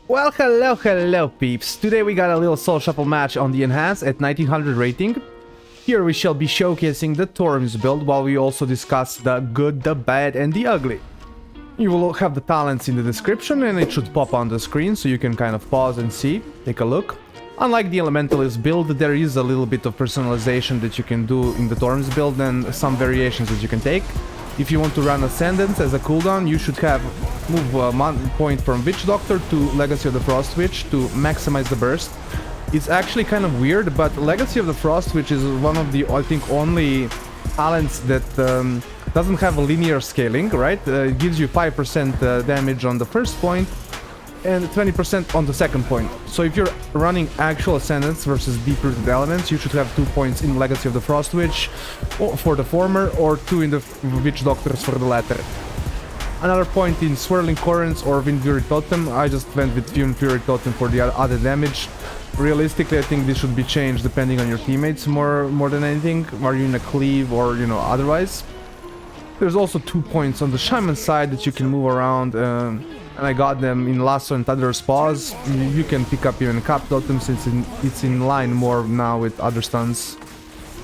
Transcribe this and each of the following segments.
Well, hello peeps. Today we got a little soul shuffle match on the Enhance at 1900 rating. Here we shall be showcasing the Thorim's build while we also discuss the good, the bad and the ugly. You will have the talents in the description and it should pop on the screen so you can kind of pause and see, take a look. Unlike the Elementalist build, there is a little bit of personalization that you can do in the Thorim's build and some variations that you can take. If you want to run Ascendance as a cooldown, you should move a point from Witch Doctor to Legacy of the Frost Witch to maximize the burst. It's actually kind of weird, but Legacy of the Frost Witch is one of the, I think, only talents that doesn't have a linear scaling, right? It gives you 5% damage on the first point and 20% on the second point. So if you're running actual Ascendance versus Deep-Rooted Elements, you should have 2 points in Legacy of the Frost Witch for the former, or 2 in the Witch Doctors for the latter. Another point in Swirling Currents or Wind Fury Totem. I just went with Wind Fury Totem for the other damage. Realistically, I think this should be changed depending on your teammates more than anything. Are you in a cleave or, you know, otherwise? There's also 2 points on the Shaman side that you can move around. And I got them in Lasso and Thunderous Paws. You can pick up even Cap Totem since it's in line more now with other stuns.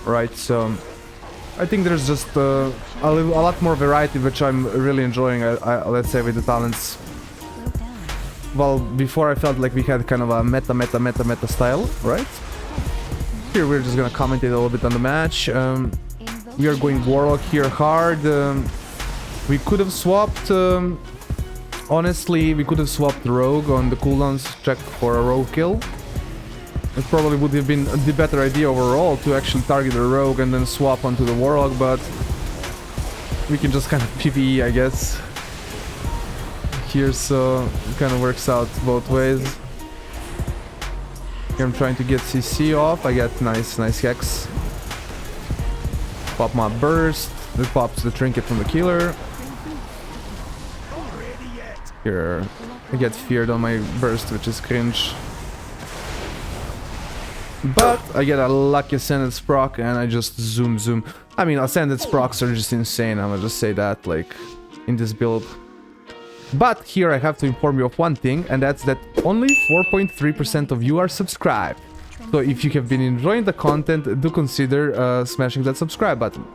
Right, so I think there's just a lot more variety, which I'm really enjoying, let's say, with the talents. Well, before I felt like we had kind of a meta style, right? Here we're just gonna commentate a little bit on the match. We are going Warlock here hard. We could have swapped... honestly, we could have swapped Rogue on the cooldowns, check for a Rogue kill. It probably would have been the better idea overall to actually target the Rogue and then swap onto the Warlock, but we can just kind of PvE, I guess. Here, so it kind of works out both ways. Here I'm trying to get CC off. I get nice Hex. Pop my burst. It pops the trinket from the killer. Here, I get feared on my burst, which is cringe. But I get a lucky Ascendance proc and I just zoom. I mean, Ascendance procs are just insane, I'm gonna just say that, like, in this build. But here I have to inform you of one thing, and that's that only 4.3% of you are subscribed. So if you have been enjoying the content, do consider smashing that subscribe button.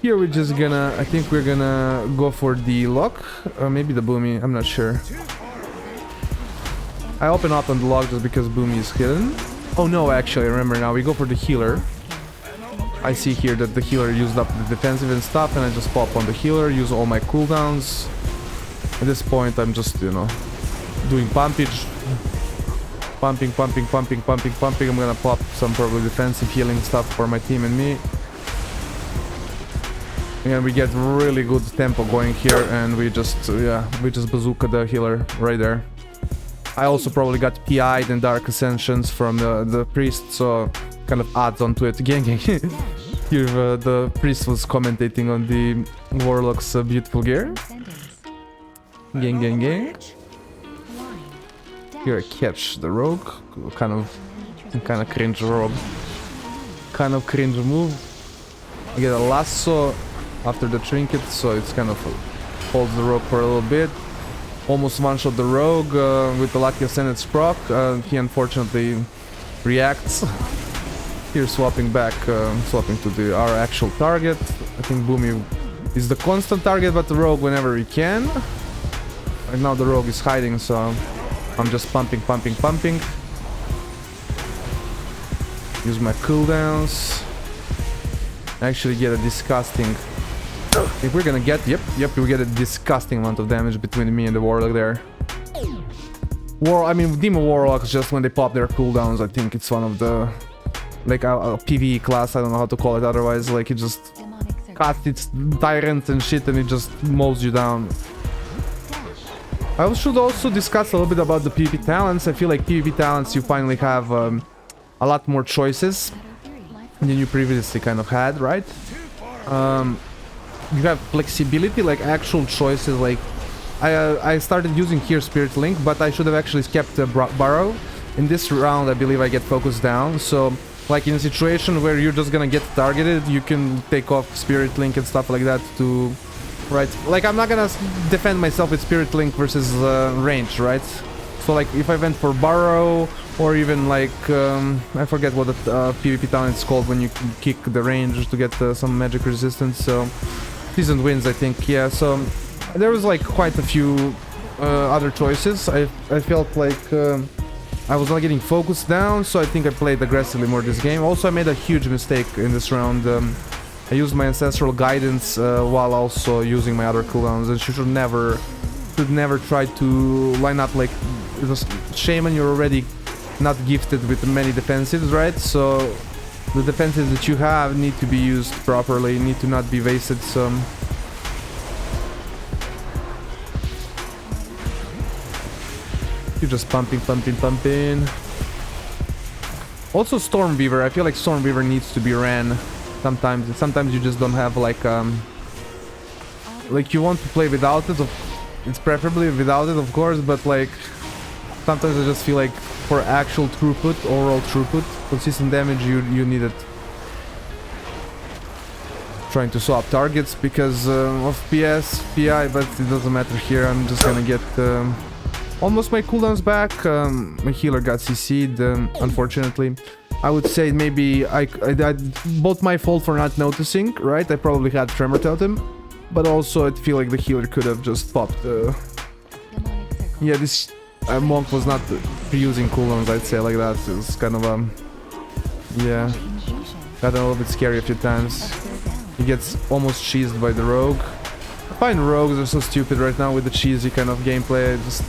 Here we're just gonna, I think we're gonna go for the lock, or maybe the Boomy, I'm not sure. I open up on the lock just because Boomy is hidden. Oh no, actually, I remember now, we go for the healer. I see here that the healer used up the defensive and stuff, and I just pop on the healer, use all my cooldowns. At this point, I'm just, you know, doing pumpage. Pumping. I'm gonna pop some probably defensive healing stuff for my team and me. And we get really good tempo going here, and we just bazooka the healer right there. I also probably got PI'd and Dark Ascensions from the priest, so kind of adds on to it. Gang. Here the priest was commentating on the Warlock's beautiful gear. Gang. Here I catch the Rogue. Kind of cringe Rogue. Kind of cringe move. I get a Lasso after the trinket, so it's kind of holds the Rogue for a little bit. Almost one-shot the Rogue with the lucky Ascendance proc. He unfortunately reacts. Here swapping to our actual target. I think Boomy is the constant target, but the Rogue whenever we can. Right now the Rogue is hiding, so I'm just pumping. Use my cooldowns. Actually get a disgusting... If we're gonna get... Yep, we get a disgusting amount of damage between me and the Warlock there. Demon Warlocks, just when they pop their cooldowns, I think it's one of the... Like a PvE class, I don't know how to call it otherwise, like it just casts its tyrants and shit and it just mows you down. I should also discuss a little bit about the PvP talents. I feel like PvP talents, you finally have a lot more choices than you previously kind of had, right? You have flexibility, like actual choices, like I started using here Spirit Link, but I should have actually kept Burrow. In this round, I believe I get focused down, so like in a situation where you're just gonna get targeted, you can take off Spirit Link and stuff like that to... Right, like I'm not gonna defend myself with Spirit Link versus range, right? So like if I went for Burrow or even like I forget what the PvP town is called when you kick the range to get some magic resistance. So decent wins, I think. Yeah, so there was like quite a few other choices. I felt like I was not getting focused down, so I think I played aggressively more this game. Also, I made a huge mistake in this round. I used my ancestral guidance while also using my other cooldowns, and you should never try to line up like Shaman. You're already not gifted with many defensives, right? So the defensives that you have need to be used properly, need to not be wasted. So you're just pumping. Also Stormweaver, I feel like Stormweaver needs to be ran sometimes. Sometimes you just don't have like you want to play without it. It's preferably without it, of course, but like sometimes I just feel like for actual throughput, overall throughput, consistent damage, you need it. Trying to swap targets because of PS, PI, but it doesn't matter here. I'm just gonna get almost my cooldowns back. My healer got CC'd, unfortunately. I would say maybe I both my fault for not noticing, right? I probably had Tremor Totem, but also I feel like the healer could have just popped. Yeah, this monk was not using cooldowns, I'd say, like that. It was kind of yeah, got a little bit scary a few times. He gets almost cheesed by the rogue. I find rogues are so stupid right now with the cheesy kind of gameplay. Just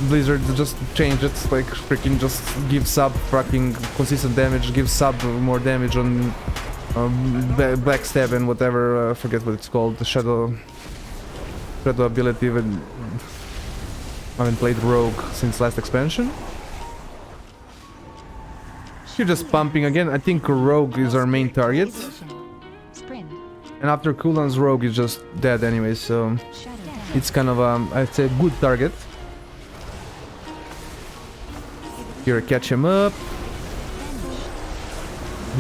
Blizzard just change it, like freaking just give sub fucking consistent damage, give sub more damage on backstab and whatever, forget what it's called, the shadow ability. Even I haven't played rogue since last expansion. You're just pumping again. I think rogue is our main target, and after cooldowns rogue is just dead anyway, so it's kind of I'd say a good target. Here, catch him up.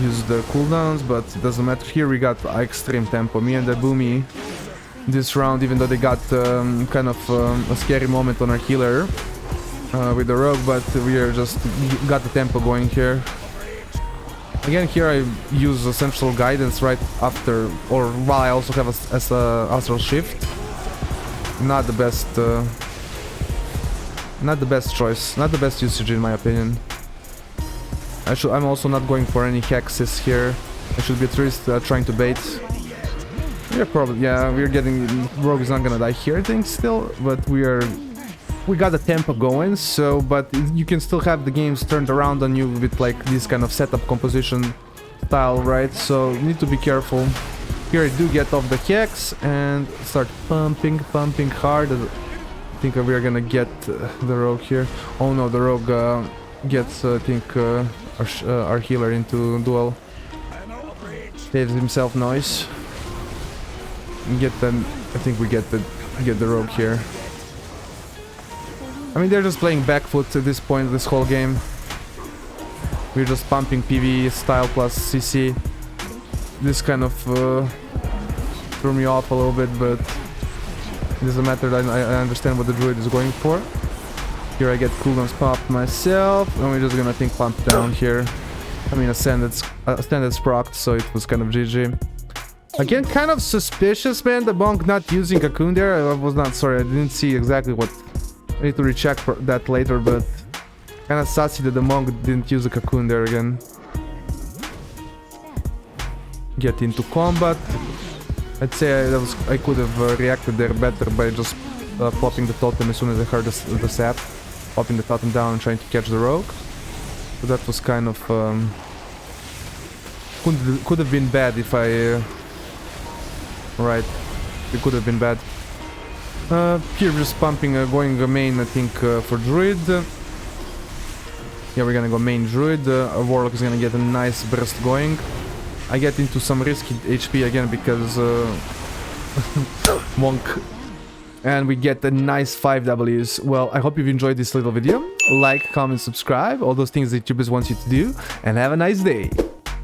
Use the cooldowns, but it doesn't matter. Here we got extreme tempo. Me and the Boomy this round, even though they got kind of a scary moment on our healer with the rogue, but we are just got the tempo going here. Again, here I use essential guidance right after, or while I also have as a astral shift. Not the best. Not the best choice, not the best usage in my opinion. I'm also not going for any hexes here. I should be at least trying to bait. We're getting, rogue is not gonna die here I think still, but we got the tempo going, so, but you can still have the games turned around on you with like this kind of setup composition style, right? So you need to be careful. Here I do get off the hex and start pumping hard. I think we are gonna get the rogue here. Oh no, the rogue gets I think our healer into duel. Saves himself noise. Get them. I think we get the rogue here. I mean, they're just playing back foot at this point this whole game. We're just pumping PV style plus CC. This kind of threw me off a little bit, but it doesn't matter. I understand what the druid is going for. Here I get cooldowns popped myself, and we're just gonna think pump down here. I mean, ascended's procced, so it was kind of GG. Again, kind of suspicious, man. The monk not using cocoon there. I was not sorry. I didn't see exactly what. I need to recheck that later, but kind of sassy that the monk didn't use a cocoon there again. Get into combat. I'd say I could have reacted there better by just popping the totem as soon as I heard the sap. Popping the totem down and trying to catch the rogue. So that was kind of... could have been bad if I... right, it could have been bad. Here we're just pumping, going main I think for druid. Yeah, we're gonna go main druid. Our warlock is gonna get a nice burst going. I get into some risky HP again because monk, and we get a nice 5 Ws. Well, I hope you've enjoyed this little video. Like, comment, subscribe, all those things that YouTube wants you to do, and have a nice day.